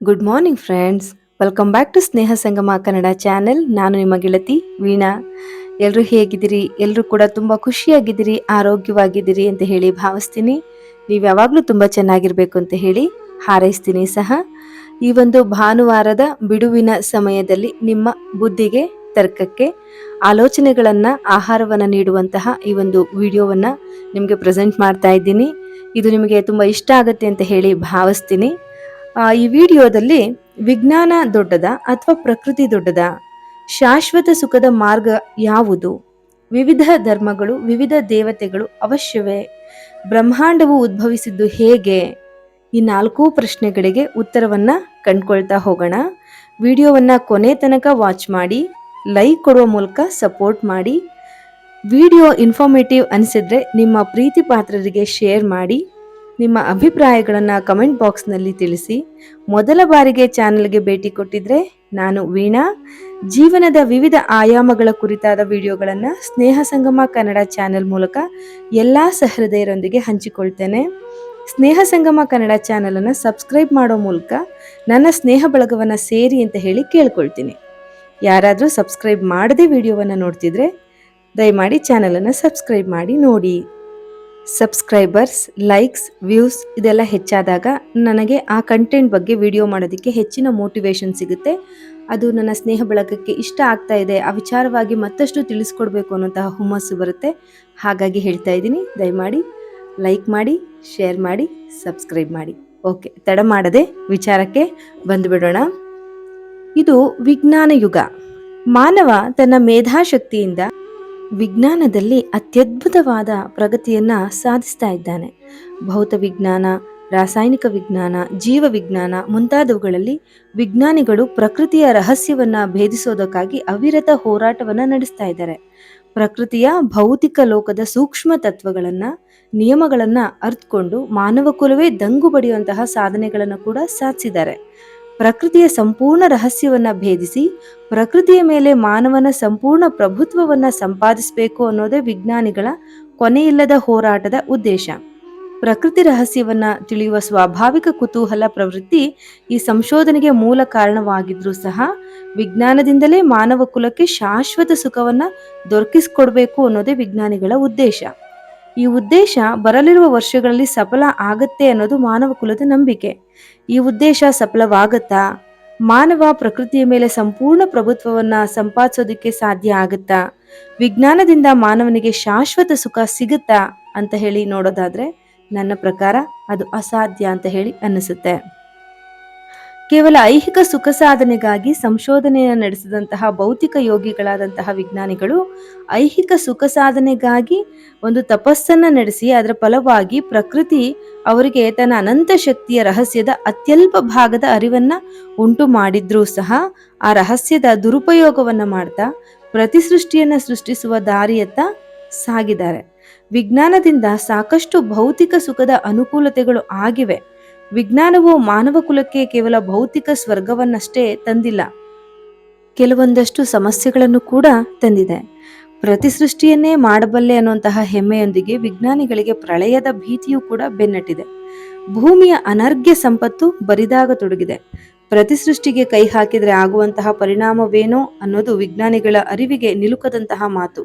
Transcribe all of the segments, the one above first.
Good morning friends. Welcome back to Sneha Sangama Kannada channel. ನಾನು ನಿಮ್ಮ ಗೆಳತಿ ವೀಣಾ. ಎಲ್ಲರೂ ಹೇಗಿದ್ದೀರಿ? ಎಲ್ಲರೂ ಕೂಡ ತುಂಬ ಖುಷಿಯಾಗಿದ್ದೀರಿ, ಆರೋಗ್ಯವಾಗಿದ್ದೀರಿ ಅಂತ ಹೇಳಿ ಭಾವಿಸ್ತೀನಿ. ನೀವು ಯಾವಾಗಲೂ ತುಂಬ ಚೆನ್ನಾಗಿರಬೇಕು ಅಂತ ಹೇಳಿ ಹಾರೈಸ್ತೀನಿ ಸಹ. ಈ ಒಂದು ಭಾನುವಾರದ ಬಿಡುವಿನ ಸಮಯದಲ್ಲಿ ನಿಮ್ಮ ಬುದ್ಧಿಗೆ, ತರ್ಕಕ್ಕೆ, ಆಲೋಚನೆಗಳನ್ನು, ಆಹಾರವನ್ನು ನೀಡುವಂತಹ ಈ ಒಂದು ವಿಡಿಯೋವನ್ನು ನಿಮಗೆ ಪ್ರೆಸೆಂಟ್ ಮಾಡ್ತಾ ಇದ್ದೀನಿ. ಇದು ನಿಮಗೆ ತುಂಬ ಇಷ್ಟ ಆಗುತ್ತೆ ಅಂತ ಹೇಳಿ ಭಾವಿಸ್ತೀನಿ. ಈ ವಿಡಿಯೋದಲ್ಲಿ ವಿಜ್ಞಾನ ದೊಡ್ಡದ ಅಥವಾ ಪ್ರಕೃತಿ ದೊಡ್ಡದ, ಶಾಶ್ವತ ಸುಖದ ಮಾರ್ಗ ಯಾವುದು, ವಿವಿಧ ಧರ್ಮಗಳು, ವಿವಿಧ ದೇವತೆಗಳು ಅವಶ್ಯವೇ, ಬ್ರಹ್ಮಾಂಡವು ಉದ್ಭವಿಸಿದ್ದು ಹೇಗೆ, ಈ 4 ಪ್ರಶ್ನೆಗಳಿಗೆ ಉತ್ತರವನ್ನ ಕಂಡ್ಕೊಳ್ತಾ ಹೋಗೋಣ. ವಿಡಿಯೋವನ್ನ ಕೊನೆ ತನಕ ವಾಚ್ ಮಾಡಿ, ಲೈಕ್ ಕೊಡುವ ಮೂಲಕ ಸಪೋರ್ಟ್ ಮಾಡಿ. ವಿಡಿಯೋ ಇನ್ಫಾರ್ಮೇಟಿವ್ ಅನಿಸಿದ್ರೆ ನಿಮ್ಮ ಪ್ರೀತಿ ಪಾತ್ರರಿಗೆ ಶೇರ್ ಮಾಡಿ. ನಿಮ್ಮ ಅಭಿಪ್ರಾಯಗಳನ್ನು ಕಮೆಂಟ್ ಬಾಕ್ಸ್ನಲ್ಲಿ ತಿಳಿಸಿ. ಮೊದಲ ಬಾರಿಗೆ ಚಾನೆಲ್ಗೆ ಭೇಟಿ ಕೊಟ್ಟಿದ್ರೆ ನಾನು ವೀಣಾ. ಜೀವನದ ವಿವಿಧ ಆಯಾಮಗಳ ಕುರಿತಾದ ವಿಡಿಯೋಗಳನ್ನು ಸ್ನೇಹ ಸಂಗಮ ಕನ್ನಡ ಚಾನೆಲ್ ಮೂಲಕ ಎಲ್ಲ ಸಹೃದಯರೊಂದಿಗೆ ಹಂಚಿಕೊಳ್ತೇನೆ. ಸ್ನೇಹ ಸಂಗಮ ಕನ್ನಡ ಚಾನೆಲನ್ನು ಸಬ್ಸ್ಕ್ರೈಬ್ ಮಾಡೋ ಮೂಲಕ ನನ್ನ ಸ್ನೇಹ ಬಳಗವನ್ನು ಸೇರಿ ಅಂತ ಹೇಳಿ ಕೇಳ್ಕೊಳ್ತೀನಿ. ಯಾರಾದರೂ ಸಬ್ಸ್ಕ್ರೈಬ್ ಮಾಡದೆ ವಿಡಿಯೋವನ್ನು ನೋಡ್ತಿದ್ರೆ ದಯಮಾಡಿ ಚಾನೆಲನ್ನು ಸಬ್ಸ್ಕ್ರೈಬ್ ಮಾಡಿ ನೋಡಿ. ಸಬ್ಸ್ಕ್ರೈಬರ್ಸ್, ಲೈಕ್ಸ್, ವ್ಯೂಸ್ ಇದೆಲ್ಲ ಹೆಚ್ಚಾದಾಗ ನನಗೆ ಆ ಕಂಟೆಂಟ್ ಬಗ್ಗೆ ವಿಡಿಯೋ ಮಾಡೋದಕ್ಕೆ ಹೆಚ್ಚಿನ ಮೋಟಿವೇಶನ್ ಸಿಗುತ್ತೆ. ಅದು ನನ್ನ ಸ್ನೇಹ ಬಳಗಕ್ಕೆ ಇಷ್ಟ ಆಗ್ತಾ ಇದೆ, ಆ ವಿಚಾರವಾಗಿ ಮತ್ತಷ್ಟು ತಿಳಿಸ್ಕೊಡ್ಬೇಕು ಅನ್ನೋಂತಹ ಹುಮ್ಮಸ್ಸು ಬರುತ್ತೆ. ಹಾಗಾಗಿ ಹೇಳ್ತಾ ಇದ್ದೀನಿ, ದಯಮಾಡಿ ಲೈಕ್ ಮಾಡಿ, ಶೇರ್ ಮಾಡಿ, ಸಬ್ಸ್ಕ್ರೈಬ್ ಮಾಡಿ. ಓಕೆ, ತಡ ಮಾಡದೆ ವಿಚಾರಕ್ಕೆ ಬಂದುಬಿಡೋಣ. ಇದು ವಿಜ್ಞಾನ ಯುಗ. ಮಾನವ ತನ್ನ ಮೇಧಾಶಕ್ತಿಯಿಂದ ವಿಜ್ಞಾನದಲ್ಲಿ ಅತ್ಯದ್ಭುತವಾದ ಪ್ರಗತಿಯನ್ನ ಸಾಧಿಸ್ತಾ ಇದ್ದಾನೆ. ಭೌತ ವಿಜ್ಞಾನ, ರಾಸಾಯನಿಕ ವಿಜ್ಞಾನ, ಜೀವ ವಿಜ್ಞಾನ ಮುಂತಾದವುಗಳಲ್ಲಿ ವಿಜ್ಞಾನಿಗಳು ಪ್ರಕೃತಿಯ ರಹಸ್ಯವನ್ನ ಭೇದಿಸೋದಕ್ಕಾಗಿ ಅವಿರತ ಹೋರಾಟವನ್ನ ನಡೆಸ್ತಾ ಇದ್ದಾರೆ. ಪ್ರಕೃತಿಯ ಭೌತಿಕ ಲೋಕದ ಸೂಕ್ಷ್ಮ ತತ್ವಗಳನ್ನ, ನಿಯಮಗಳನ್ನ ಅರ್ಥಕೊಂಡು ಮಾನವ ಕುಲವೇ ದಂಗು ಬಡಿಯುವಂತಹ ಸಾಧನೆಗಳನ್ನು ಕೂಡ ಸಾಧಿಸಿದ್ದಾರೆ. ಪ್ರಕೃತಿಯ ಸಂಪೂರ್ಣ ರಹಸ್ಯವನ್ನ ಭೇದಿಸಿ ಪ್ರಕೃತಿಯ ಮೇಲೆ ಮಾನವನ ಸಂಪೂರ್ಣ ಪ್ರಭುತ್ವವನ್ನ ಸಂಪಾದಿಸಬೇಕು ಅನ್ನೋದೇ ವಿಜ್ಞಾನಿಗಳ ಕೊನೆಯಿಲ್ಲದ ಹೋರಾಟದ ಉದ್ದೇಶ. ಪ್ರಕೃತಿ ರಹಸ್ಯವನ್ನ ತಿಳಿಯುವ ಸ್ವಾಭಾವಿಕ ಕುತೂಹಲ ಪ್ರವೃತ್ತಿ ಈ ಸಂಶೋಧನೆಗೆ ಮೂಲ ಕಾರಣವಾಗಿದ್ರೂ ಸಹ ವಿಜ್ಞಾನದಿಂದಲೇ ಮಾನವ ಕುಲಕ್ಕೆ ಶಾಶ್ವತ ಸುಖವನ್ನ ದೊರಕಿಸಿಕೊಡ್ಬೇಕು ಅನ್ನೋದೇ ವಿಜ್ಞಾನಿಗಳ ಉದ್ದೇಶ. ಈ ಉದ್ದೇಶ ಬರಲಿರುವ ವರ್ಷಗಳಲ್ಲಿ ಸಫಲ ಆಗತ್ತೆ ಅನ್ನೋದು ಮಾನವ ಕುಲದ ನಂಬಿಕೆ. ಈ ಉದ್ದೇಶ ಸಫಲವಾಗತ್ತಾ? ಮಾನವ ಪ್ರಕೃತಿಯ ಮೇಲೆ ಸಂಪೂರ್ಣ ಪ್ರಭುತ್ವವನ್ನ ಸಂಪಾದಿಸೋದಕ್ಕೆ ಸಾಧ್ಯ ಆಗುತ್ತಾ? ವಿಜ್ಞಾನದಿಂದ ಮಾನವನಿಗೆ ಶಾಶ್ವತ ಸುಖ ಸಿಗುತ್ತಾ ಅಂತ ಹೇಳಿ ನೋಡೋದಾದ್ರೆ ನನ್ನ ಪ್ರಕಾರ ಅದು ಅಸಾಧ್ಯ ಅಂತ ಹೇಳಿ ಅನ್ನಿಸುತ್ತೆ. ಕೇವಲ ಐಹಿಕ ಸುಖ ಸಾಧನೆಗಾಗಿ ಸಂಶೋಧನೆಯನ್ನು ನಡೆಸಿದಂತಹ ಭೌತಿಕ ಯೋಗಿಗಳಾದಂತಹ ವಿಜ್ಞಾನಿಗಳು ಐಹಿಕ ಸುಖ ಸಾಧನೆಗಾಗಿ ಒಂದು ತಪಸ್ಸನ್ನ ನಡೆಸಿ ಅದರ ಫಲವಾಗಿ ಪ್ರಕೃತಿ ಅವರಿಗೆ ತನ್ನ ಅನಂತ ಶಕ್ತಿಯ ರಹಸ್ಯದ ಅತ್ಯಲ್ಪ ಭಾಗದ ಅರಿವನ್ನ ಉಂಟು ಮಾಡಿದ್ರೂ ಸಹ ಆ ರಹಸ್ಯದ ದುರುಪಯೋಗವನ್ನ ಮಾಡ್ತಾ ಪ್ರತಿಸೃಷ್ಟಿಯನ್ನ ಸೃಷ್ಟಿಸುವ ದಾರಿಯತ್ತ ಸಾಗಿದ್ದಾರೆ. ವಿಜ್ಞಾನದಿಂದ ಸಾಕಷ್ಟು ಭೌತಿಕ ಸುಖದ ಅನುಕೂಲತೆಗಳು ಆಗಿವೆ. ವಿಜ್ಞಾನವು ಮಾನವ ಕುಲಕ್ಕೆ ಕೇವಲ ಭೌತಿಕ ಸ್ವರ್ಗವನ್ನಷ್ಟೇ ತಂದಿಲ್ಲ, ಕೆಲವೊಂದಷ್ಟು ಸಮಸ್ಯೆಗಳನ್ನು ಕೂಡ ತಂದಿದೆ. ಪ್ರತಿಸೃಷ್ಟಿಯನ್ನೇ ಮಾಡಬಲ್ಲೆ ಅನ್ನುವಂತಹ ಹೆಮ್ಮೆಯೊಂದಿಗೆ ವಿಜ್ಞಾನಿಗಳಿಗೆ ಪ್ರಳಯದ ಭೀತಿಯೂ ಕೂಡ ಬೆನ್ನಟ್ಟಿದೆ. ಭೂಮಿಯ ಅನರ್ಘ್ಯ ಸಂಪತ್ತು ಬರಿದಾಗತೊಡಗಿದೆ. ಪ್ರತಿಸೃಷ್ಟಿಗೆ ಕೈ ಹಾಕಿದರೆ ಆಗುವಂತಹ ಪರಿಣಾಮವೇನೋ ಅನ್ನೋದು ವಿಜ್ಞಾನಿಗಳ ಅರಿವಿಗೆ ನಿಲುಕದಂತಹ ಮಾತು.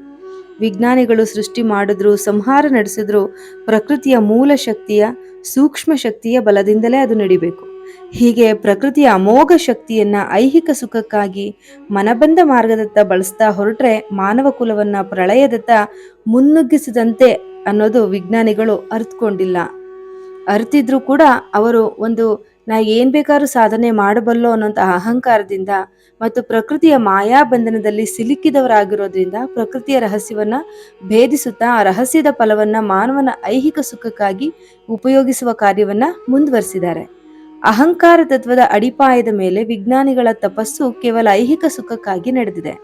ವಿಜ್ಞಾನಿಗಳು ಸೃಷ್ಟಿ ಮಾಡಿದ್ರು, ಸಂಹಾರ ನಡೆಸಿದ್ರು, ಪ್ರಕೃತಿಯ ಮೂಲ ಶಕ್ತಿಯ, ಸೂಕ್ಷ್ಮ ಶಕ್ತಿಯ ಬಲದಿಂದಲೇ ಅದು ನಡಿಬೇಕು. ಹೀಗೆ ಪ್ರಕೃತಿಯ ಅಮೋಘ ಶಕ್ತಿಯನ್ನ ಐಹಿಕ ಸುಖಕ್ಕಾಗಿ ಮನಬಂದ ಮಾರ್ಗದತ್ತ ಬಳಸ್ತಾ ಹೊರಟ್ರೆ ಮಾನವ ಕುಲವನ್ನ ಪ್ರಳಯದತ್ತ ಮುನ್ನುಗ್ಗಿಸಿದಂತೆ ಅನ್ನೋದು ವಿಜ್ಞಾನಿಗಳು ಅರ್ಥಕೊಂಡಿಲ್ಲ. ಅರ್ತಿದ್ರು ಕೂಡ ಅವರು ನಾ ಏನ್ ಬೇಕಾದ್ರೂ ಸಾಧನೆ ಮಾಡಬಲ್ಲೋ ಅನ್ನೋಂಥ ಅಹಂಕಾರದಿಂದ ಮತ್ತು ಪ್ರಕೃತಿಯ ಮಾಯಾಬಂಧನದಲ್ಲಿ ಸಿಲುಕಿದವರಾಗಿರೋದ್ರಿಂದ ಪ್ರಕೃತಿಯ ರಹಸ್ಯವನ್ನ ಭೇದಿಸುತ್ತಾ ಆ ರಹಸ್ಯದ ಫಲವನ್ನ ಮಾನವನ ಐಹಿಕ ಸುಖಕ್ಕಾಗಿ ಉಪಯೋಗಿಸುವ ಕಾರ್ಯವನ್ನ ಮುಂದುವರಿಸಿದ್ದಾರೆ. ಅಹಂಕಾರ ತತ್ವದ ಅಡಿಪಾಯದ ಮೇಲೆ ವಿಜ್ಞಾನಿಗಳ ತಪಸ್ಸು ಕೇವಲ ಐಹಿಕ ಸುಖಕ್ಕಾಗಿ ನಡೆದಿದೆ.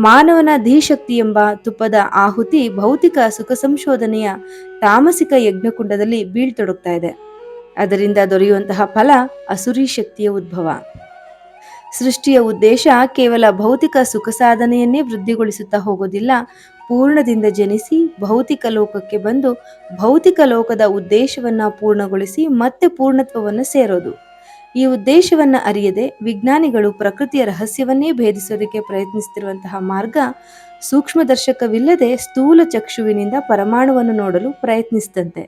ಮಾನವನ ಧೀಶಕ್ತಿ ಎಂಬ ತುಪ್ಪದ ಆಹುತಿ ಭೌತಿಕ ಸುಖ ಸಂಶೋಧನೆಯ ತಾಮಸಿಕ ಯಜ್ಞಕುಂಡದಲ್ಲಿ ಬೀಳ್ತೊಡಗ್ತಾ ಇದೆ. ಅದರಿಂದ ದೊರೆಯುವಂತಹ ಫಲ ಅಸುರಿ ಶಕ್ತಿಯ ಉದ್ಭವ. ಸೃಷ್ಟಿಯ ಉದ್ದೇಶ ಕೇವಲ ಭೌತಿಕ ಸುಖ ಸಾಧನೆಯನ್ನೇ ವೃದ್ಧಿಗೊಳಿಸುತ್ತಾ ಹೋಗೋದಿಲ್ಲ, ಪೂರ್ಣದಿಂದ ಜನಿಸಿ ಭೌತಿಕ ಲೋಕಕ್ಕೆ ಬಂದು ಭೌತಿಕ ಲೋಕದ ಉದ್ದೇಶವನ್ನ ಪೂರ್ಣಗೊಳಿಸಿ ಮತ್ತೆ ಪೂರ್ಣತ್ವವನ್ನು ಸೇರೋದು. ಈ ಉದ್ದೇಶವನ್ನ ಅರಿಯದೆ ವಿಜ್ಞಾನಿಗಳು ಪ್ರಕೃತಿಯ ರಹಸ್ಯವನ್ನೇ ಭೇದಿಸೋದಕ್ಕೆ ಪ್ರಯತ್ನಿಸುತ್ತಿರುವಂತಹ ಮಾರ್ಗ ಸೂಕ್ಷ್ಮದರ್ಶಕವಿಲ್ಲದೆ ಸ್ಥೂಲ ಚಕ್ಷುವಿನಿಂದ ಪರಮಾಣುವನ್ನು ನೋಡಲು ಪ್ರಯತ್ನಿಸಿದಂತೆ.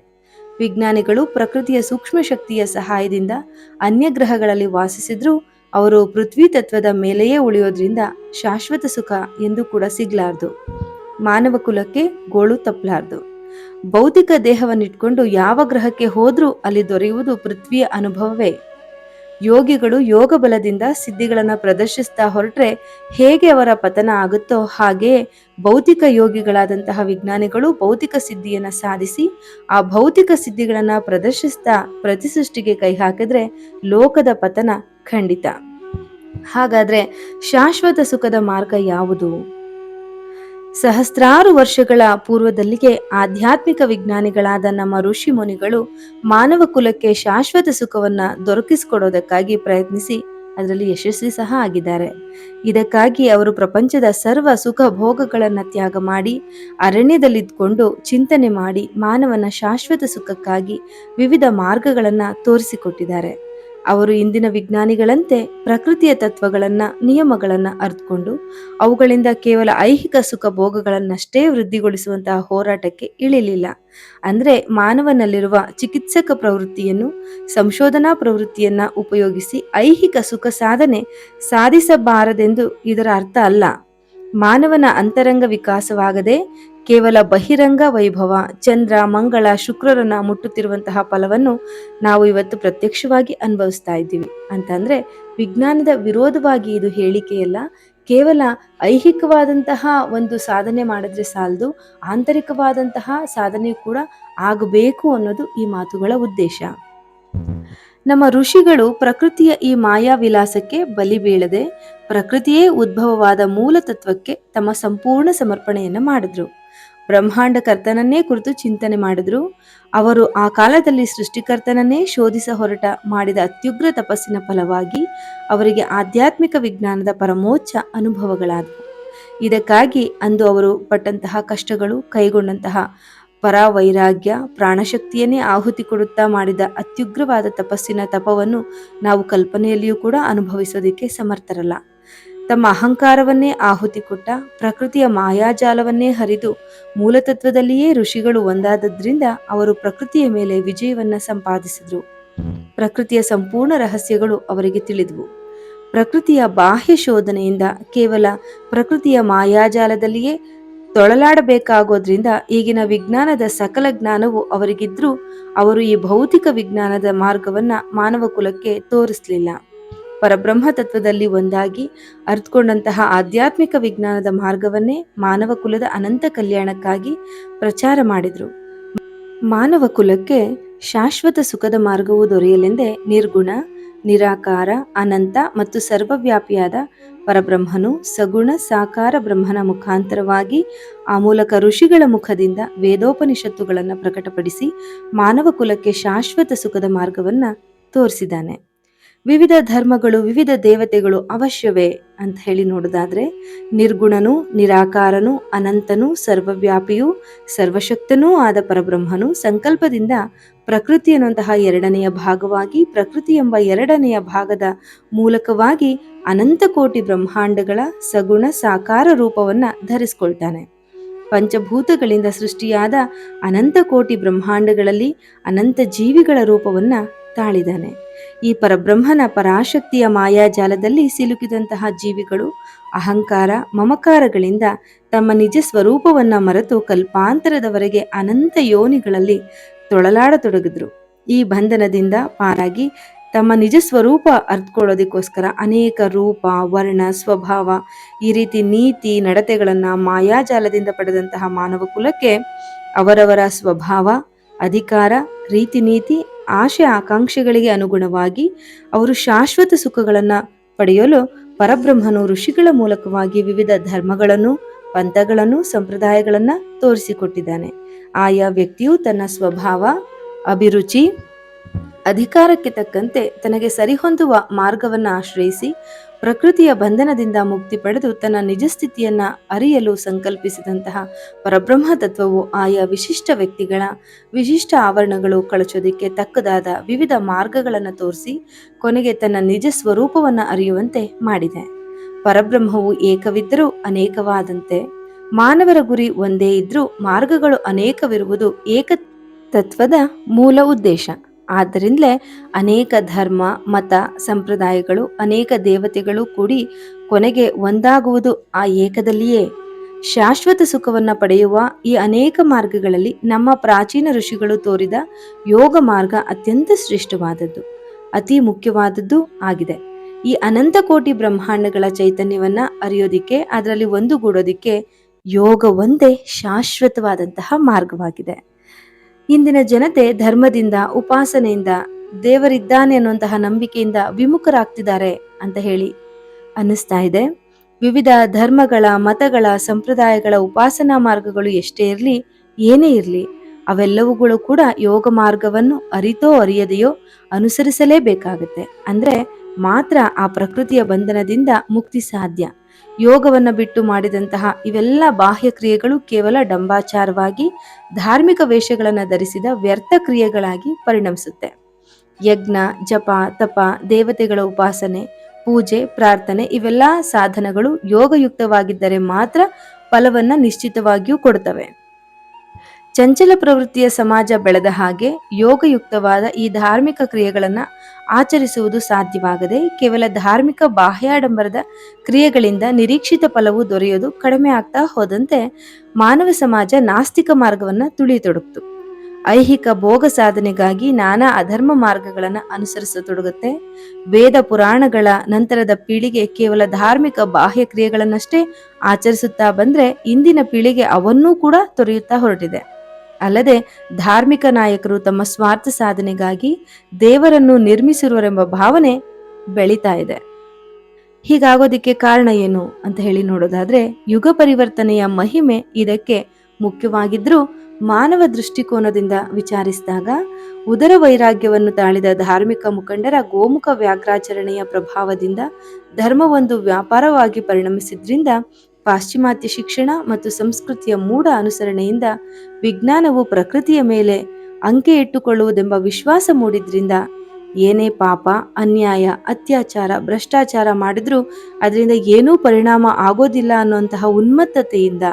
ವಿಜ್ಞಾನಿಗಳು ಪ್ರಕೃತಿಯ ಸೂಕ್ಷ್ಮ ಶಕ್ತಿಯ ಸಹಾಯದಿಂದ ಅನ್ಯ ಗ್ರಹಗಳಲ್ಲಿ ವಾಸಿಸಿದ್ರೂ ಅವರು ಪೃಥ್ವಿ ತತ್ವದ ಮೇಲೆಯೇ ಉಳಿಯೋದ್ರಿಂದ ಶಾಶ್ವತ ಸುಖ ಎಂದು ಕೂಡ ಸಿಗ್ಲಾರ್ದು. ಮಾನವ ಕುಲಕ್ಕೆ ಗೋಳು ತಪ್ಪಲಾರ್ದು. ಭೌತಿಕ ದೇಹವನ್ನಿಟ್ಕೊಂಡು ಯಾವ ಗ್ರಹಕ್ಕೆ ಹೋದ್ರೂ ಅಲ್ಲಿ ದೊರೆಯುವುದು ಪೃಥ್ವಿಯ ಅನುಭವವೇ. ಯೋಗಿಗಳು ಯೋಗ ಬಲದಿಂದ ಸಿದ್ಧಿಗಳನ್ನ ಪ್ರದರ್ಶಿಸ್ತಾ ಹೊರಟ್ರೆ ಹೇಗೆ ಅವರ ಪತನ ಆಗುತ್ತೋ ಹಾಗೆಯೇ ಭೌತಿಕ ಯೋಗಿಗಳಾದಂತಹ ವಿಜ್ಞಾನಿಗಳು ಭೌತಿಕ ಸಿದ್ಧಿಯನ್ನ ಸಾಧಿಸಿ ಆ ಭೌತಿಕ ಸಿದ್ಧಿಗಳನ್ನ ಪ್ರದರ್ಶಿಸ್ತಾ ಪ್ರತಿಸೃಷ್ಟಿಗೆ ಕೈ ಹಾಕಿದ್ರೆ ಲೋಕದ ಪತನ ಖಂಡಿತ. ಹಾಗಾದ್ರೆ ಶಾಶ್ವತ ಸುಖದ ಮಾರ್ಗ ಯಾವುದು? ಸಹಸ್ರಾರು ವರ್ಷಗಳ ಪೂರ್ವದಲ್ಲಿಗೆ ಆಧ್ಯಾತ್ಮಿಕ ವಿಜ್ಞಾನಿಗಳಾದ ನಮ್ಮ ಋಷಿ ಮುನಿಗಳು ಮಾನವ ಕುಲಕ್ಕೆ ಶಾಶ್ವತ ಸುಖವನ್ನ ದೊರಕಿಸಿಕೊಡೋದಕ್ಕಾಗಿ ಪ್ರಯತ್ನಿಸಿ ಅದರಲ್ಲಿ ಯಶಸ್ವಿ ಸಹ ಆಗಿದ್ದಾರೆ. ಇದಕ್ಕಾಗಿ ಅವರು ಪ್ರಪಂಚದ ಸರ್ವ ಸುಖ ಭೋಗಗಳನ್ನ ತ್ಯಾಗ ಮಾಡಿ ಅರಣ್ಯದಲ್ಲಿದ್ದುಕೊಂಡು ಚಿಂತನೆ ಮಾಡಿ ಮಾನವನ ಶಾಶ್ವತ ಸುಖಕ್ಕಾಗಿ ವಿವಿಧ ಮಾರ್ಗಗಳನ್ನ ತೋರಿಸಿಕೊಟ್ಟಿದ್ದಾರೆ. ಅವರು ಇಂದಿನ ವಿಜ್ಞಾನಿಗಳಂತೆ ಪ್ರಕೃತಿಯ ತತ್ವಗಳನ್ನ ನಿಯಮಗಳನ್ನ ಅರ್ಥಕೊಂಡು ಅವುಗಳಿಂದ ಕೇವಲ ಐಹಿಕ ಸುಖ ಭೋಗಗಳನ್ನಷ್ಟೇ ವೃದ್ಧಿಗೊಳಿಸುವಂತಹ ಹೋರಾಟಕ್ಕೆ ಇಳಿಲಿಲ್ಲ. ಅಂದ್ರೆ ಮಾನವನಲ್ಲಿರುವ ಚಿಕಿತ್ಸಕ ಪ್ರವೃತ್ತಿಯನ್ನು ಸಂಶೋಧನಾ ಪ್ರವೃತ್ತಿಯನ್ನ ಉಪಯೋಗಿಸಿ ಐಹಿಕ ಸುಖ ಸಾಧನೆ ಸಾಧಿಸಬಾರದೆಂದು ಇದರ ಅರ್ಥ ಅಲ್ಲ. ಮಾನವನ ಅಂತರಂಗ ವಿಕಾಸವಾಗದೆ ಕೇವಲ ಬಹಿರಂಗ ವೈಭವ ಚಂದ್ರ ಮಂಗಳ ಶುಕ್ರರನ್ನ ಮುಟ್ಟುತ್ತಿರುವಂತಹ ಫಲವನ್ನು ನಾವು ಇವತ್ತು ಪ್ರತ್ಯಕ್ಷವಾಗಿ ಅನುಭವಿಸ್ತಾ ಇದ್ದೀವಿ. ಅಂತಂದ್ರೆ ವಿಜ್ಞಾನದ ವಿರೋಧವಾಗಿ ಇದು ಹೇಳಿಕೆಯಲ್ಲ. ಕೇವಲ ಐಹಿಕವಾದಂತಹ ಒಂದು ಸಾಧನೆ ಮಾಡಿದ್ರೆ ಸಾಲದು, ಆಂತರಿಕವಾದಂತಹ ಸಾಧನೆ ಕೂಡ ಆಗಬೇಕು ಅನ್ನೋದು ಈ ಮಾತುಗಳ ಉದ್ದೇಶ. ನಮ್ಮ ಋಷಿಗಳು ಪ್ರಕೃತಿಯ ಈ ಮಾಯಾ ವಿಲಾಸಕ್ಕೆ ಬಲಿ ಬೀಳದೆ ಪ್ರಕೃತಿಯೇ ಉದ್ಭವವಾದ ಮೂಲ ತತ್ವಕ್ಕೆ ತಮ್ಮ ಸಂಪೂರ್ಣ ಸಮರ್ಪಣೆಯನ್ನ ಮಾಡಿದ್ರು. ಬ್ರಹ್ಮಾಂಡ ಕರ್ತನನ್ನೇ ಕುರಿತು ಚಿಂತನೆ ಮಾಡಿದ್ರು. ಅವರು ಆ ಕಾಲದಲ್ಲಿ ಸೃಷ್ಟಿಕರ್ತನನ್ನೇ ಶೋಧಿಸ ಹೊರಟ ಮಾಡಿದ ಅತ್ಯುಗ್ರ ತಪಸ್ಸಿನ ಫಲವಾಗಿ ಅವರಿಗೆ ಆಧ್ಯಾತ್ಮಿಕ ವಿಜ್ಞಾನದ ಪರಮೋಚ್ಚ ಅನುಭವಗಳಾದವು. ಇದಕ್ಕಾಗಿ ಅಂದು ಅವರು ಪಟ್ಟಂತಹ ಕಷ್ಟಗಳು, ಕೈಗೊಂಡಂತಹ ಪರಾವೈರಾಗ್ಯ, ಪ್ರಾಣಶಕ್ತಿಯನ್ನೇ ಆಹುತಿ ಕೊಡುತ್ತಾ ಮಾಡಿದ ಅತ್ಯುಗ್ರವಾದ ತಪಸ್ಸಿನ ತಪವನ್ನು ನಾವು ಕಲ್ಪನೆಯಲ್ಲಿಯೂ ಕೂಡ ಅನುಭವಿಸೋದಕ್ಕೆ ಸಮರ್ಥರಲ್ಲ. ತಮ್ಮ ಅಹಂಕಾರವನ್ನೇ ಆಹುತಿ ಕೊಟ್ಟ ಪ್ರಕೃತಿಯ ಮಾಯಾಜಾಲವನ್ನೇ ಹರಿದು ಮೂಲತತ್ವದಲ್ಲಿಯೇ ಋಷಿಗಳು ಒಂದಾದದ್ರಿಂದ ಅವರು ಪ್ರಕೃತಿಯ ಮೇಲೆ ವಿಜಯವನ್ನ ಸಂಪಾದಿಸಿದ್ರು. ಪ್ರಕೃತಿಯ ಸಂಪೂರ್ಣ ರಹಸ್ಯಗಳು ಅವರಿಗೆ ತಿಳಿದವು. ಪ್ರಕೃತಿಯ ಬಾಹ್ಯ ಶೋಧನೆಯಿಂದ ಕೇವಲ ಪ್ರಕೃತಿಯ ಮಾಯಾಜಾಲದಲ್ಲಿಯೇ ತೊಳಲಾಡಬೇಕಾಗೋದ್ರಿಂದ ಈಗಿನ ವಿಜ್ಞಾನದ ಸಕಲ ಜ್ಞಾನವು ಅವರಿಗಿದ್ರೂ ಅವರು ಈ ಭೌತಿಕ ವಿಜ್ಞಾನದ ಮಾರ್ಗವನ್ನ ಮಾನವ ಕುಲಕ್ಕೆ ತೋರಿಸಲಿಲ್ಲ. ಪರಬ್ರಹ್ಮ ತತ್ವದಲ್ಲಿ ಒಂದಾಗಿ ಅರ್ಥಕೊಂಡಂತಹ ಆಧ್ಯಾತ್ಮಿಕ ವಿಜ್ಞಾನದ ಮಾರ್ಗವನ್ನೇ ಮಾನವ ಕುಲದ ಅನಂತ ಕಲ್ಯಾಣಕ್ಕಾಗಿ ಪ್ರಚಾರ ಮಾಡಿದ್ರು. ಮಾನವ ಕುಲಕ್ಕೆ ಶಾಶ್ವತ ಸುಖದ ಮಾರ್ಗವು ದೊರೆಯಲೆಂದೇ ನಿರ್ಗುಣ, ನಿರಾಕಾರ, ಅನಂತ ಮತ್ತು ಸರ್ವವ್ಯಾಪಿಯಾದ ಪರಬ್ರಹ್ಮನು ಸಗುಣ ಸಾಕಾರ ಬ್ರಹ್ಮನ ಮುಖಾಂತರವಾಗಿ ಆ ಮೂಲಕ ಋಷಿಗಳ ಮುಖದಿಂದ ವೇದೋಪನಿಷತ್ತುಗಳನ್ನು ಪ್ರಕಟಪಡಿಸಿ ಮಾನವ ಕುಲಕ್ಕೆ ಶಾಶ್ವತ ಸುಖದ ಮಾರ್ಗವನ್ನ ತೋರಿಸಿದ್ದಾನೆ. ವಿವಿಧ ಧರ್ಮಗಳು, ವಿವಿಧ ದೇವತೆಗಳು ಅವಶ್ಯವೇ ಅಂತ ಹೇಳಿ ನೋಡೋದಾದ್ರೆ ನಿರ್ಗುಣನು, ನಿರಾಕಾರನು, ಅನಂತನು, ಸರ್ವವ್ಯಾಪಿಯೂ ಸರ್ವಶಕ್ತನೂ ಆದ ಪರಬ್ರಹ್ಮನು ಸಂಕಲ್ಪದಿಂದ ಪ್ರಕೃತಿ ಅನ್ನುವಂತಹ ಎರಡನೆಯ ಭಾಗವಾಗಿ ಪ್ರಕೃತಿ ಎಂಬ ಎರಡನೆಯ ಭಾಗದ ಮೂಲಕವಾಗಿ ಅನಂತ ಕೋಟಿ ಬ್ರಹ್ಮಾಂಡಗಳ ಸಗುಣ ಸಾಕಾರ ರೂಪವನ್ನ ಧರಿಸ್ಕೊಳ್ತಾನೆ. ಪಂಚಭೂತಗಳಿಂದ ಸೃಷ್ಟಿಯಾದ ಅನಂತ ಕೋಟಿ ಬ್ರಹ್ಮಾಂಡಗಳಲ್ಲಿ ಅನಂತ ಜೀವಿಗಳ ರೂಪವನ್ನ ತಾಳಿದಾನೆ. ಈ ಪರಬ್ರಹ್ಮನ ಪರಾಶಕ್ತಿಯ ಮಾಯಾಜಾಲದಲ್ಲಿ ಸಿಲುಕಿದಂತಹ ಜೀವಿಗಳು ಅಹಂಕಾರ ಮಮಕಾರಗಳಿಂದ ತಮ್ಮ ನಿಜ ಸ್ವರೂಪವನ್ನ ಮರೆತು ಕಲ್ಪಾಂತರದವರೆಗೆ ಅನಂತ ಯೋನಿಗಳಲ್ಲಿ ತೊಳಲಾಡತೊಡಗಿದ್ರು. ಈ ಬಂಧನದಿಂದ ಪಾರಾಗಿ ತಮ್ಮ ನಿಜ ಸ್ವರೂಪ ಅರ್ಥಕೊಳ್ಳೋದಕ್ಕೋಸ್ಕರ ಅನೇಕ ರೂಪ, ವರ್ಣ, ಸ್ವಭಾವ ಈ ರೀತಿ ನೀತಿ ನಡತೆಗಳನ್ನ ಮಾಯಾಜಾಲದಿಂದ ಪಡೆದಂತಹ ಮಾನವ ಕುಲಕ್ಕೆ ಅವರವರ ಸ್ವಭಾವ, ಅಧಿಕಾರ, ರೀತಿ ನೀತಿ, ಆಶೆ ಆಕಾಂಕ್ಷೆಗಳಿಗೆ ಅನುಗುಣವಾಗಿ ಅವರು ಶಾಶ್ವತ ಸುಖಗಳನ್ನ ಪಡೆಯಲು ಪರಬ್ರಹ್ಮನು ಋಷಿಗಳ ಮೂಲಕವಾಗಿ ವಿವಿಧ ಧರ್ಮಗಳನ್ನು, ಪಂಥಗಳನ್ನು, ಸಂಪ್ರದಾಯಗಳನ್ನ ತೋರಿಸಿಕೊಟ್ಟಿದ್ದಾನೆ. ಆಯಾ ವ್ಯಕ್ತಿಯು ತನ್ನ ಸ್ವಭಾವ, ಅಭಿರುಚಿ, ಅಧಿಕಾರಕ್ಕೆ ತಕ್ಕಂತೆ ತನಗೆ ಸರಿಹೊಂದುವ ಮಾರ್ಗವನ್ನು ಆಶ್ರಯಿಸಿ ಪ್ರಕೃತಿಯ ಬಂಧನದಿಂದ ಮುಕ್ತಿ ಪಡೆದು ತನ್ನ ನಿಜ ಸ್ಥಿತಿಯನ್ನ ಅರಿಯಲು ಸಂಕಲ್ಪಿಸಿದಂತಹ ಪರಬ್ರಹ್ಮ ತತ್ವವು ಆಯಾ ವಿಶಿಷ್ಟ ವ್ಯಕ್ತಿಗಳ ವಿಶಿಷ್ಟ ಆವರಣಗಳು ಕಳಚೋದಿಕ್ಕೆ ತಕ್ಕದಾದ ವಿವಿಧ ಮಾರ್ಗಗಳನ್ನು ತೋರಿಸಿ ಕೊನೆಗೆ ತನ್ನ ನಿಜ ಸ್ವರೂಪವನ್ನ ಅರಿಯುವಂತೆ ಮಾಡಿದೆ. ಪರಬ್ರಹ್ಮವು ಏಕವಿದ್ದರೂ ಅನೇಕವಾದಂತೆ ಮಾನವರ ಗುರಿ ಒಂದೇ ಇದ್ರೂ ಮಾರ್ಗಗಳು ಅನೇಕವಿರುವುದು ಏಕ ತತ್ವದ ಮೂಲ ಉದ್ದೇಶ. ಆದ್ದರಿಂದಲೇ ಅನೇಕ ಧರ್ಮ, ಮತ, ಸಂಪ್ರದಾಯಗಳು, ಅನೇಕ ದೇವತೆಗಳು ಕೂಡಿ ಕೊನೆಗೆ ಒಂದಾಗುವುದು ಆ ಏಕದಲ್ಲಿಯೇ. ಶಾಶ್ವತ ಸುಖವನ್ನ ಪಡೆಯುವ ಈ ಅನೇಕ ಮಾರ್ಗಗಳಲ್ಲಿ ನಮ್ಮ ಪ್ರಾಚೀನ ಋಷಿಗಳು ತೋರಿದ ಯೋಗ ಮಾರ್ಗ ಅತ್ಯಂತ ಶ್ರೇಷ್ಠವಾದದ್ದು, ಅತಿ ಮುಖ್ಯವಾದದ್ದು ಆಗಿದೆ. ಈ ಅನಂತ ಕೋಟಿ ಬ್ರಹ್ಮಾಂಡಗಳ ಚೈತನ್ಯವನ್ನ ಅರಿಯೋದಿಕ್ಕೆ, ಅದರಲ್ಲಿ ಒಂದುಗೂಡೋದಿಕ್ಕೆ ಯೋಗ ಒಂದೇ ಶಾಶ್ವತವಾದಂತಹ ಮಾರ್ಗವಾಗಿದೆ. ಇಂದಿನ ಜನತೆ ಧರ್ಮದಿಂದ, ಉಪಾಸನೆಯಿಂದ, ದೇವರಿದ್ದಾನೆ ಅನ್ನುವಂತಹ ನಂಬಿಕೆಯಿಂದ ವಿಮುಖರಾಗ್ತಿದ್ದಾರೆ ಅಂತ ಹೇಳಿ ಅನ್ನಿಸ್ತಾ ಇದೆ. ವಿವಿಧ ಧರ್ಮಗಳ, ಮತಗಳ, ಸಂಪ್ರದಾಯಗಳ ಉಪಾಸನಾ ಮಾರ್ಗಗಳು ಎಷ್ಟೇ ಇರಲಿ, ಏನೇ ಇರಲಿ, ಅವೆಲ್ಲವುಗಳು ಕೂಡ ಯೋಗ ಮಾರ್ಗವನ್ನು ಅರಿತೋ ಅರಿಯದೆಯೋ ಅನುಸರಿಸಲೇಬೇಕಾಗತ್ತೆ. ಅಂದ್ರೆ ಮಾತ್ರ ಆ ಪ್ರಕೃತಿಯ ಬಂಧನದಿಂದ ಮುಕ್ತಿ ಸಾಧ್ಯ. ಯೋಗವನ್ನ ಬಿಟ್ಟು ಮಾಡಿದಂತಹ ಇವೆಲ್ಲ ಬಾಹ್ಯ ಕ್ರಿಯೆಗಳು ಕೇವಲ ಡಂಬಾಚಾರವಾಗಿ ಧಾರ್ಮಿಕ ವೇಷಗಳನ್ನು ಧರಿಸಿದ ವ್ಯರ್ಥ ಕ್ರಿಯೆಗಳಾಗಿ ಪರಿಣಮಿಸುತ್ತೆ. ಯಜ್ಞ, ಜಪ, ತಪ, ದೇವತೆಗಳ ಉಪಾಸನೆ, ಪೂಜೆ, ಪ್ರಾರ್ಥನೆ ಇವೆಲ್ಲ ಸಾಧನಗಳು ಯೋಗಯುಕ್ತವಾಗಿದ್ದರೆ ಮಾತ್ರ ಫಲವನ್ನ ನಿಶ್ಚಿತವಾಗಿಯೂ ಕೊಡ್ತವೆ. ಚಂಚಲ ಪ್ರವೃತ್ತಿಯ ಸಮಾಜ ಬೆಳೆದ ಹಾಗೆ ಯೋಗಯುಕ್ತವಾದ ಈ ಧಾರ್ಮಿಕ ಕ್ರಿಯೆಗಳನ್ನು ಆಚರಿಸುವುದು ಸಾಧ್ಯವಾಗದೆ ಕೇವಲ ಧಾರ್ಮಿಕ ಬಾಹ್ಯಾಡಂಬರದ ಕ್ರಿಯೆಗಳಿಂದ ನಿರೀಕ್ಷಿತ ಫಲವು ದೊರೆಯೋದು ಕಡಿಮೆ ಆಗ್ತಾ ಹೋದಂತೆ ಮಾನವ ಸಮಾಜ ನಾಸ್ತಿಕ ಮಾರ್ಗವನ್ನ ತುಳಿಯತೊಡಗಿತು. ಐಹಿಕ ಭೋಗ ಸಾಧನೆಗಾಗಿ ನಾನಾ ಅಧರ್ಮ ಮಾರ್ಗಗಳನ್ನು ಅನುಸರಿಸತೊಡಗುತ್ತೆ. ವೇದ ಪುರಾಣಗಳ ನಂತರದ ಪೀಳಿಗೆ ಕೇವಲ ಧಾರ್ಮಿಕ ಬಾಹ್ಯ ಕ್ರಿಯೆಗಳನ್ನಷ್ಟೇ ಆಚರಿಸುತ್ತಾ ಬಂದ್ರೆ ಇಂದಿನ ಪೀಳಿಗೆ ಅವನ್ನೂ ಕೂಡ ತೊರೆಯುತ್ತಾ ಹೊರಟಿದೆ. ಅಲ್ಲದೆ ಧಾರ್ಮಿಕ ನಾಯಕರು ತಮ್ಮ ಸ್ವಾರ್ಥ ಸಾಧನೆಗಾಗಿ ದೇವರನ್ನು ನಿರ್ಮಿಸಿರುವರೆಂಬ ಭಾವನೆ ಬೆಳೀತಾ ಇದೆ. ಹೀಗಾಗೋದಿಕ್ಕೆ ಕಾರಣ ಏನು ಅಂತ ಹೇಳಿ ನೋಡೋದಾದ್ರೆ, ಯುಗ ಪರಿವರ್ತನೆಯ ಮಹಿಮೆ ಇದಕ್ಕೆ ಮುಖ್ಯವಾಗಿದ್ರೂ ಮಾನವ ದೃಷ್ಟಿಕೋನದಿಂದ ವಿಚಾರಿಸಿದಾಗ ಉದರ ವೈರಾಗ್ಯವನ್ನು ತಾಳಿದ ಧಾರ್ಮಿಕ ಮುಖಂಡರ ಗೋಮುಖ ವ್ಯಾಘ್ರಾಚರಣೆಯ ಪ್ರಭಾವದಿಂದ ಧರ್ಮವೊಂದು ವ್ಯಾಪಾರವಾಗಿ ಪರಿಣಮಿಸಿದ್ರಿಂದ, ಪಾಶ್ಚಿಮಾತ್ಯ ಶಿಕ್ಷಣ ಮತ್ತು ಸಂಸ್ಕೃತಿಯ ಮೂಢ ಅನುಸರಣೆಯಿಂದ ವಿಜ್ಞಾನವು ಪ್ರಕೃತಿಯ ಮೇಲೆ ಅಂಕೆ ಇಟ್ಟುಕೊಳ್ಳುವುದೆಂಬ ವಿಶ್ವಾಸ ಮೂಡಿದ್ರಿಂದ ಏನೇ ಪಾಪ, ಅನ್ಯಾಯ, ಅತ್ಯಾಚಾರ, ಭ್ರಷ್ಟಾಚಾರ ಮಾಡಿದ್ರೂ ಅದರಿಂದ ಏನೂ ಪರಿಣಾಮ ಆಗೋದಿಲ್ಲ ಅನ್ನುವಂತಹ ಉನ್ಮತ್ತತೆಯಿಂದ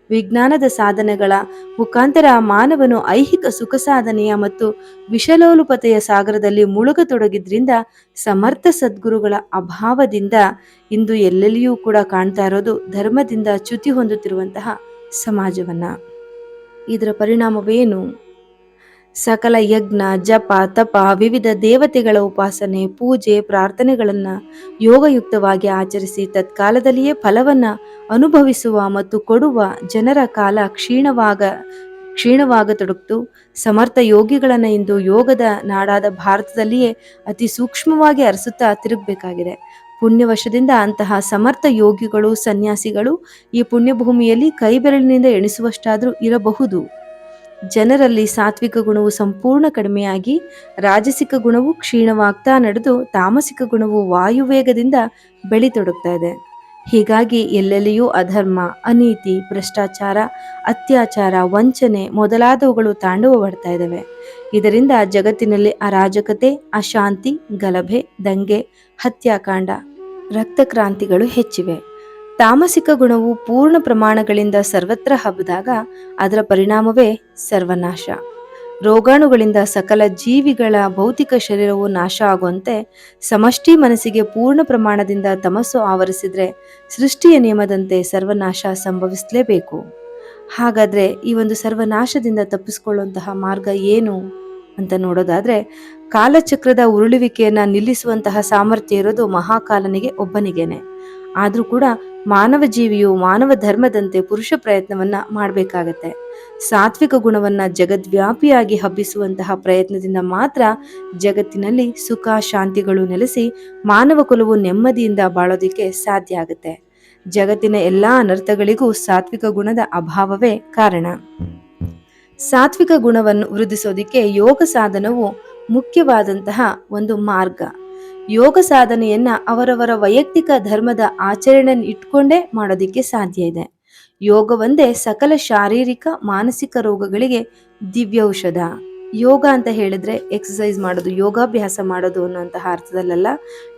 ವಿಜ್ಞಾನದ ಸಾಧನೆಗಳ ಮುಖಾಂತರ ಮಾನವನು ಐಹಿಕ ಸುಖ ಸಾಧನೆಯ ಮತ್ತು ವಿಷಲೋಲುಪತೆಯ ಸಾಗರದಲ್ಲಿ ಮುಳುಗತೊಡಗಿದ್ರಿಂದ ಸಮರ್ಥ ಸದ್ಗುರುಗಳ ಅಭಾವದಿಂದ ಇಂದು ಎಲ್ಲೆಲ್ಲಿಯೂ ಕೂಡ ಕಾಣ್ತಾ ಇರೋದು ಧರ್ಮದಿಂದ ಚ್ಯುತಿ ಹೊಂದುತ್ತಿರುವಂತಹ ಸಮಾಜವನ್ನ. ಇದರ ಪರಿಣಾಮವೇನು? ಸಕಲ ಯಜ್ಞ, ಜಪ, ತಪ, ವಿವಿಧ ದೇವತೆಗಳ ಉಪಾಸನೆ, ಪೂಜೆ, ಪ್ರಾರ್ಥನೆಗಳನ್ನ ಯೋಗಯುಕ್ತವಾಗಿ ಆಚರಿಸಿ ತತ್ಕಾಲದಲ್ಲಿಯೇ ಫಲವನ್ನ ಅನುಭವಿಸುವ ಮತ್ತು ಕೊಡುವ ಜನರ ಕಾಲ ಕ್ಷೀಣವಾಗತೊಡಗಿತು. ಸಮರ್ಥ ಯೋಗಿಗಳನ್ನ ಇಂದು ಯೋಗದ ನಾಡಾದ ಭಾರತದಲ್ಲಿಯೇ ಅತಿ ಸೂಕ್ಷ್ಮವಾಗಿ ಅರಸುತ್ತಾ ತಿರುಗಬೇಕಾಗಿದೆ. ಪುಣ್ಯವಶದಿಂದ ಅಂತಹ ಸಮರ್ಥ ಯೋಗಿಗಳು, ಸನ್ಯಾಸಿಗಳು ಈ ಪುಣ್ಯಭೂಮಿಯಲ್ಲಿ ಕೈಬೆರಳಿನಿಂದ ಎಣಿಸುವಷ್ಟಾದರೂ ಇರಬಹುದು. ಜನರಲ್ಲಿ ಸಾತ್ವಿಕ ಗುಣವು ಸಂಪೂರ್ಣ ಕಡಿಮೆಯಾಗಿ ರಾಜಸಿಕ ಗುಣವು ಕ್ಷೀಣವಾಗ್ತಾ ನಡೆದು ತಾಮಸಿಕ ಗುಣವು ವಾಯುವೇಗದಿಂದ ಬೆಳಿತೊಡಗ್ತಾ ಇದೆ. ಹೀಗಾಗಿ ಎಲ್ಲೆಲ್ಲಿಯೂ ಅಧರ್ಮ, ಅನೀತಿ, ಭ್ರಷ್ಟಾಚಾರ, ಅತ್ಯಾಚಾರ, ವಂಚನೆ ಮೊದಲಾದವುಗಳು ತಾಂಡವವಾಡ್ತಾ ಇದ್ದಾವೆ. ಇದರಿಂದ ಜಗತ್ತಿನಲ್ಲಿ ಅರಾಜಕತೆ, ಅಶಾಂತಿ, ಗಲಭೆ, ದಂಗೆ, ಹತ್ಯಾಕಾಂಡ, ರಕ್ತಕ್ರಾಂತಿಗಳು ಹೆಚ್ಚಿವೆ. ತಾಮಸಿಕ ಗುಣವು ಪೂರ್ಣ ಪ್ರಮಾಣಗಳಿಂದ ಸರ್ವತ್ರ ಹಬ್ಬಿದಾಗ ಅದರ ಪರಿಣಾಮವೇ ಸರ್ವನಾಶ. ರೋಗಾಣುಗಳಿಂದ ಸಕಲ ಜೀವಿಗಳ ಭೌತಿಕ ಶರೀರವು ನಾಶ ಆಗುವಂತೆ ಸಮಷ್ಟಿ ಮನಸ್ಸಿಗೆ ಪೂರ್ಣ ಪ್ರಮಾಣದಿಂದ ತಮಸ್ಸು ಆವರಿಸಿದ್ರೆ ಸೃಷ್ಟಿಯ ನಿಯಮದಂತೆ ಸರ್ವನಾಶ ಸಂಭವಿಸಲೇಬೇಕು. ಹಾಗಾದ್ರೆ ಈ ಒಂದು ಸರ್ವನಾಶದಿಂದ ತಪ್ಪಿಸಿಕೊಳ್ಳುವಂತಹ ಮಾರ್ಗ ಏನು ಅಂತ ನೋಡೋದಾದ್ರೆ, ಕಾಲಚಕ್ರದ ಉರುಳುವಿಕೆಯನ್ನ ನಿಲ್ಲಿಸುವಂತಹ ಸಾಮರ್ಥ್ಯ ಇರೋದು ಮಹಾಕಾಲನಿಗೆ ಒಬ್ಬನಿಗೇನೆ. ಆದ್ರೂ ಕೂಡ ಮಾನವ ಜೀವಿಯು ಮಾನವ ಧರ್ಮದಂತೆ ಪುರುಷ ಪ್ರಯತ್ನವನ್ನ ಮಾಡಬೇಕಾಗತ್ತೆ. ಸಾತ್ವಿಕ ಗುಣವನ್ನ ಜಗದ್ವ್ಯಾಪಿಯಾಗಿ ಹಬ್ಬಿಸುವಂತಹ ಪ್ರಯತ್ನದಿಂದ ಮಾತ್ರ ಜಗತ್ತಿನಲ್ಲಿ ಸುಖ ಶಾಂತಿಗಳು ನೆಲೆಸಿ ಮಾನವ ಕುಲವು ನೆಮ್ಮದಿಯಿಂದ ಬಾಳೋದಿಕ್ಕೆ ಸಾಧ್ಯ ಆಗುತ್ತೆ. ಜಗತ್ತಿನ ಎಲ್ಲಾ ಅನರ್ಥಗಳಿಗೂ ಸಾತ್ವಿಕ ಗುಣದ ಅಭಾವವೇ ಕಾರಣ. ಸಾತ್ವಿಕ ಗುಣವನ್ನು ವೃದ್ಧಿಸೋದಿಕ್ಕೆ ಯೋಗ ಸಾಧನವು ಮುಖ್ಯವಾದಂತಹ ಒಂದು ಮಾರ್ಗ. ಯೋಗ ಸಾಧನೆಯನ್ನ ಅವರವರ ವೈಯಕ್ತಿಕ ಧರ್ಮದ ಆಚರಣೆ ಇಟ್ಕೊಂಡೇ ಮಾಡೋದಿಕ್ಕೆ ಸಾಧ್ಯ ಇದೆ. ಯೋಗವೊಂದೇ ಸಕಲ ಶಾರೀರಿಕ ಮಾನಸಿಕ ರೋಗಗಳಿಗೆ ದಿವ್ಯೌಷಧ. ಯೋಗ ಅಂತ ಹೇಳಿದ್ರೆ ಎಕ್ಸಸೈಸ್ ಮಾಡೋದು, ಯೋಗಾಭ್ಯಾಸ ಮಾಡೋದು ಅನ್ನುವಂತಹ ಅರ್ಥದಲ್ಲ.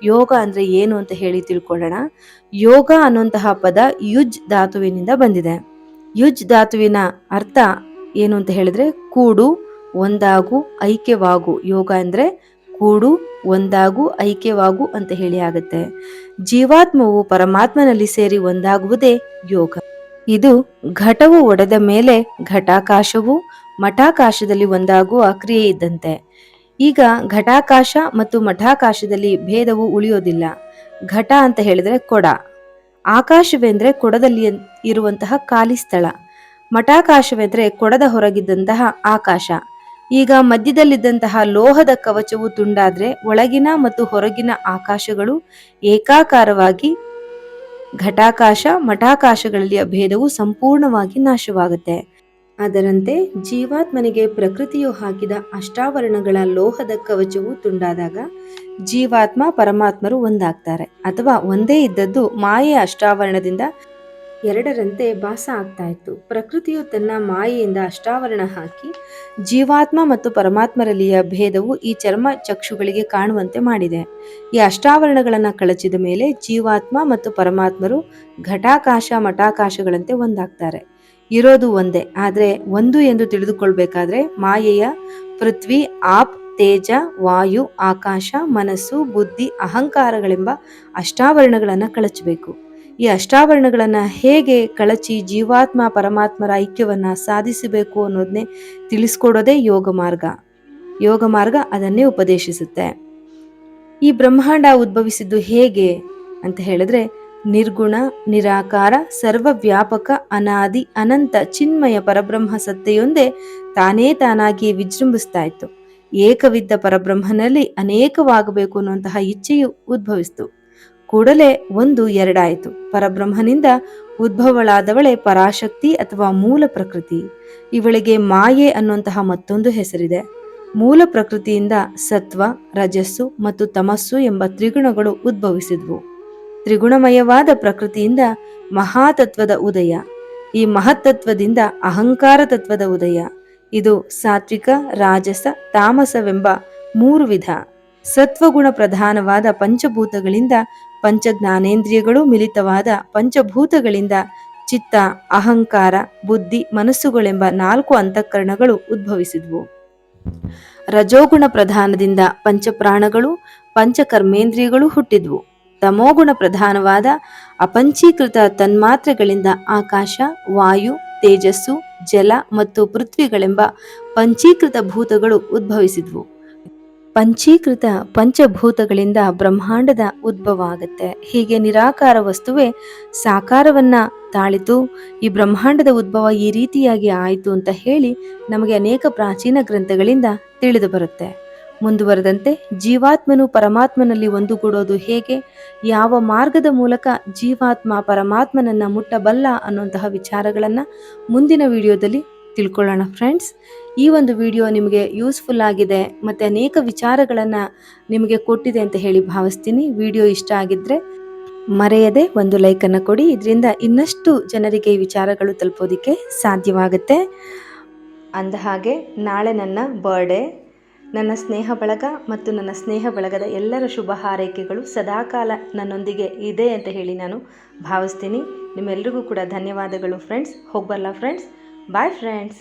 ಯೋಗ ಅಂದ್ರೆ ಏನು ಅಂತ ಹೇಳಿ ತಿಳ್ಕೊಳ್ಳೋಣ. ಯೋಗ ಅನ್ನುವಂತಹ ಪದ ಯುಜ್ ಧಾತುವಿನಿಂದ ಬಂದಿದೆ. ಯುಜ್ ಧಾತುವಿನ ಅರ್ಥ ಏನು ಅಂತ ಹೇಳಿದ್ರೆ ಕೂಡು, ಒಂದಾಗು, ಐಕ್ಯವಾಗು. ಯೋಗ ಅಂದ್ರೆ ಕೂಡು, ಒಂದಾಗು, ಐಕ್ಯವಾಗು ಅಂತ ಹೇಳಿ ಆಗುತ್ತೆ. ಜೀವಾತ್ಮವು ಪರಮಾತ್ಮನಲ್ಲಿ ಸೇರಿ ಒಂದಾಗುವುದೇ ಯೋಗ. ಇದು ಘಟವು ಒಡೆದ ಮೇಲೆ ಘಟಾಕಾಶವು ಮಠಾಕಾಶದಲ್ಲಿ ಒಂದಾಗುವ ಕ್ರಿಯೆ ಇದ್ದಂತೆ. ಈಗ ಘಟಾಕಾಶ ಮತ್ತು ಮಠಾಕಾಶದಲ್ಲಿ ಭೇದವು ಉಳಿಯೋದಿಲ್ಲ. ಘಟ ಅಂತ ಹೇಳಿದ್ರೆ ಕೊಡ, ಆಕಾಶವೆಂದ್ರೆ ಕೊಡದಲ್ಲಿ ಇರುವಂತಹ ಖಾಲಿ ಸ್ಥಳ, ಮಠಾಕಾಶವೆಂದ್ರೆ ಕೊಡದ ಹೊರಗಿದ್ದಂತಹ ಆಕಾಶ. ಈಗ ಮಧ್ಯದಲ್ಲಿದ್ದಂತಹ ಲೋಹದ ಕವಚವು ತುಂಡಾದ್ರೆ ಒಳಗಿನ ಮತ್ತು ಹೊರಗಿನ ಆಕಾಶಗಳು ಏಕಾಕಾರವಾಗಿ ಘಟಾಕಾಶ ಮಠಾಕಾಶಗಳಲ್ಲಿಯ ಭೇದವು ಸಂಪೂರ್ಣವಾಗಿ ನಾಶವಾಗುತ್ತೆ. ಅದರಂತೆ ಜೀವಾತ್ಮನಿಗೆ ಪ್ರಕೃತಿಯು ಹಾಕಿದ ಅಷ್ಟಾವರಣಗಳ ಲೋಹದ ಕವಚವು ತುಂಡಾದಾಗ ಜೀವಾತ್ಮ ಪರಮಾತ್ಮರು ಒಂದಾಗ್ತಾರೆ. ಅಥವಾ ಒಂದೇ ಇದ್ದದ್ದು ಮಾಯೆಯ ಅಷ್ಟಾವರಣದಿಂದ ಎರಡರಂತೆ ಭಾಸ ಆಗ್ತಾ ಇತ್ತು. ಪ್ರಕೃತಿಯು ತನ್ನ ಮಾಯೆಯಿಂದ ಅಷ್ಟಾವರಣ ಹಾಕಿ ಜೀವಾತ್ಮ ಮತ್ತು ಪರಮಾತ್ಮರಲ್ಲಿಯ ಭೇದವು ಈ ಚರ್ಮ ಚಕ್ಷುಗಳಿಗೆ ಕಾಣುವಂತೆ ಮಾಡಿದೆ. ಈ ಅಷ್ಟಾವರಣಗಳನ್ನು ಕಳಚಿದ ಮೇಲೆ ಜೀವಾತ್ಮ ಮತ್ತು ಪರಮಾತ್ಮರು ಘಟಾಕಾಶ ಮಠಾಕಾಶಗಳಂತೆ ಒಂದಾಗ್ತಾರೆ. ಇರೋದು ಒಂದೇ, ಆದ್ರೆ ಒಂದು ಎಂದು ತಿಳಿದುಕೊಳ್ಬೇಕಾದ್ರೆ ಮಾಯೆಯ ಪೃಥ್ವಿ, ಆಪ್, ತೇಜ, ವಾಯು, ಆಕಾಶ, ಮನಸ್ಸು, ಬುದ್ಧಿ, ಅಹಂಕಾರಗಳೆಂಬ ಅಷ್ಟಾವರಣಗಳನ್ನ ಕಳಚಬೇಕು. ಈ ಅಷ್ಟಾವರಣಗಳನ್ನ ಹೇಗೆ ಕಳಚಿ ಜೀವಾತ್ಮ ಪರಮಾತ್ಮರ ಐಕ್ಯವನ್ನ ಸಾಧಿಸಬೇಕು ಅನ್ನೋದನ್ನೇ ತಿಳಿಸ್ಕೊಡೋದೇ ಯೋಗ ಮಾರ್ಗ. ಯೋಗ ಮಾರ್ಗ ಅದನ್ನೇ ಉಪದೇಶಿಸುತ್ತೆ. ಈ ಬ್ರಹ್ಮಾಂಡ ಉದ್ಭವಿಸಿದ್ದು ಹೇಗೆ ಅಂತ ಹೇಳಿದ್ರೆ ನಿರ್ಗುಣ, ನಿರಾಕಾರ, ಸರ್ವವ್ಯಾಪಕ, ಅನಾದಿ, ಅನಂತ, ಚಿನ್ಮಯ ಪರಬ್ರಹ್ಮ ಸತ್ತೆಯೊಂದೇ ತಾನೇ ತಾನಾಗಿ ವಿಜೃಂಭಿಸ್ತಾ ಇತ್ತು. ಏಕವಿದ್ದ ಪರಬ್ರಹ್ಮನಲ್ಲಿ ಅನೇಕವಾಗಬೇಕು ಅನ್ನುವಂತಹ ಇಚ್ಛೆಯು ಉದ್ಭವಿಸಿತು. ಕೂಡಲೇ ಒಂದು ಎರಡಾಯಿತು. ಪರಬ್ರಹ್ಮನಿಂದ ಉದ್ಭವಳಾದವಳೆ ಪರಾಶಕ್ತಿ ಅಥವಾ ಮೂಲ ಪ್ರಕೃತಿ. ಇವಳಿಗೆ ಮಾಯೆ ಅನ್ನುವಂತಹ ಮತ್ತೊಂದು ಹೆಸರಿದೆ. ಮೂಲ ಪ್ರಕೃತಿಯಿಂದ ಸತ್ವ, ರಜಸ್ಸು ಮತ್ತು ತಮಸ್ಸು ಎಂಬ ತ್ರಿಗುಣಗಳು ಉದ್ಭವಿಸಿದ್ವು. ತ್ರಿಗುಣಮಯವಾದ ಪ್ರಕೃತಿಯಿಂದ ಮಹಾತತ್ವದ ಉದಯ, ಈ ಮಹತ್ತತ್ವದಿಂದ ಅಹಂಕಾರ ತತ್ವದ ಉದಯ. ಇದು ಸಾತ್ವಿಕ, ರಾಜಸ, ತಾಮಸವೆಂಬ ಮೂರು ವಿಧ. ಸತ್ವಗುಣ ಪ್ರಧಾನವಾದ ಪಂಚಭೂತಗಳಿಂದ ಪಂಚಜ್ಞಾನೇಂದ್ರಿಯಗಳು ಮಿಲಿತವಾದ ಪಂಚಭೂತಗಳಿಂದ ಚಿತ್ತ, ಅಹಂಕಾರ, ಬುದ್ಧಿ, ಮನಸ್ಸುಗಳೆಂಬ 4 ಅಂತಃಕರಣಗಳು ಉದ್ಭವಿಸಿದ್ವು. ರಜೋಗುಣ ಪ್ರಧಾನದಿಂದ ಪಂಚಪ್ರಾಣಗಳು, ಪಂಚಕರ್ಮೇಂದ್ರಿಯಗಳು ಹುಟ್ಟಿದ್ವು. ತಮೋಗುಣ ಪ್ರಧಾನವಾದ ಅಪಂಚೀಕೃತ ತನ್ಮಾತ್ರೆಗಳಿಂದ ಆಕಾಶ, ವಾಯು, ತೇಜಸ್ಸು, ಜಲ ಮತ್ತು ಪೃಥ್ವಿಗಳೆಂಬ ಪಂಚೀಕೃತ ಭೂತಗಳು ಉದ್ಭವಿಸಿದ್ವು. ಪಂಚೀಕೃತ ಪಂಚಭೂತಗಳಿಂದ ಬ್ರಹ್ಮಾಂಡದ ಉದ್ಭವ ಆಗುತ್ತೆ. ಹೀಗೆ ನಿರಾಕಾರ ವಸ್ತುವೇ ಸಾಕಾರವನ್ನ ತಾಳಿತು. ಈ ಬ್ರಹ್ಮಾಂಡದ ಉದ್ಭವ ಈ ರೀತಿಯಾಗಿ ಆಯಿತು ಅಂತ ಹೇಳಿ ನಮಗೆ ಅನೇಕ ಪ್ರಾಚೀನ ಗ್ರಂಥಗಳಿಂದ ತಿಳಿದು ಬರುತ್ತೆ. ಮುಂದುವರೆದಂತೆ ಜೀವಾತ್ಮನು ಪರಮಾತ್ಮನಲ್ಲಿ ಒಂದುಗೂಡೋದು ಹೇಗೆ, ಯಾವ ಮಾರ್ಗದ ಮೂಲಕ ಜೀವಾತ್ಮ ಪರಮಾತ್ಮನನ್ನ ಮುಟ್ಟಬಲ್ಲ ಅನ್ನುವಂತಹ ವಿಚಾರಗಳನ್ನ ಮುಂದಿನ ವಿಡಿಯೋದಲ್ಲಿ ತಿಳ್ಕೊಳ್ಳೋಣ ಫ್ರೆಂಡ್ಸ್. ಈ ಒಂದು ವಿಡಿಯೋ ನಿಮಗೆ ಯೂಸ್ಫುಲ್ ಆಗಿದೆ ಮತ್ತೆ ಅನೇಕ ವಿಚಾರಗಳನ್ನ ನಿಮಗೆ ಕೊಟ್ಟಿದೆ ಅಂತ ಹೇಳಿ ಭಾವಿಸ್ತೀನಿ. ವಿಡಿಯೋ ಇಷ್ಟ ಆಗಿದ್ರೆ ಮರೆಯದೆ ಒಂದು ಲೈಕ್ ಅನ್ನು ಕೊಡಿ. ಇದರಿಂದ ಇನ್ನಷ್ಟು ಜನರಿಗೆ ಈ ವಿಚಾರಗಳು ತಲುಪೋದಿಕ್ಕೆ ಸಾಧ್ಯವಾಗುತ್ತೆ. ಅಂದ ಹಾಗೆ ನಾಳೆ ನನ್ನ ಬರ್ಡೇ. ನನ್ನ ಸ್ನೇಹ ಬಳಗ ಮತ್ತು ನನ್ನ ಸ್ನೇಹ ಬಳಗದ ಎಲ್ಲರ ಶುಭ ಹಾರೈಕೆಗಳು ಸದಾಕಾಲ ನನ್ನೊಂದಿಗೆ ಇದೆ ಅಂತ ಹೇಳಿ ನಾನು ಭಾವಿಸ್ತೀನಿ. ನಿಮ್ಮೆಲ್ಲರಿಗೂ ಕೂಡ ಧನ್ಯವಾದಗಳು ಫ್ರೆಂಡ್ಸ್. ಹೋಗ್ಬರಲ್ಲ ಫ್ರೆಂಡ್ಸ್. Bye friends.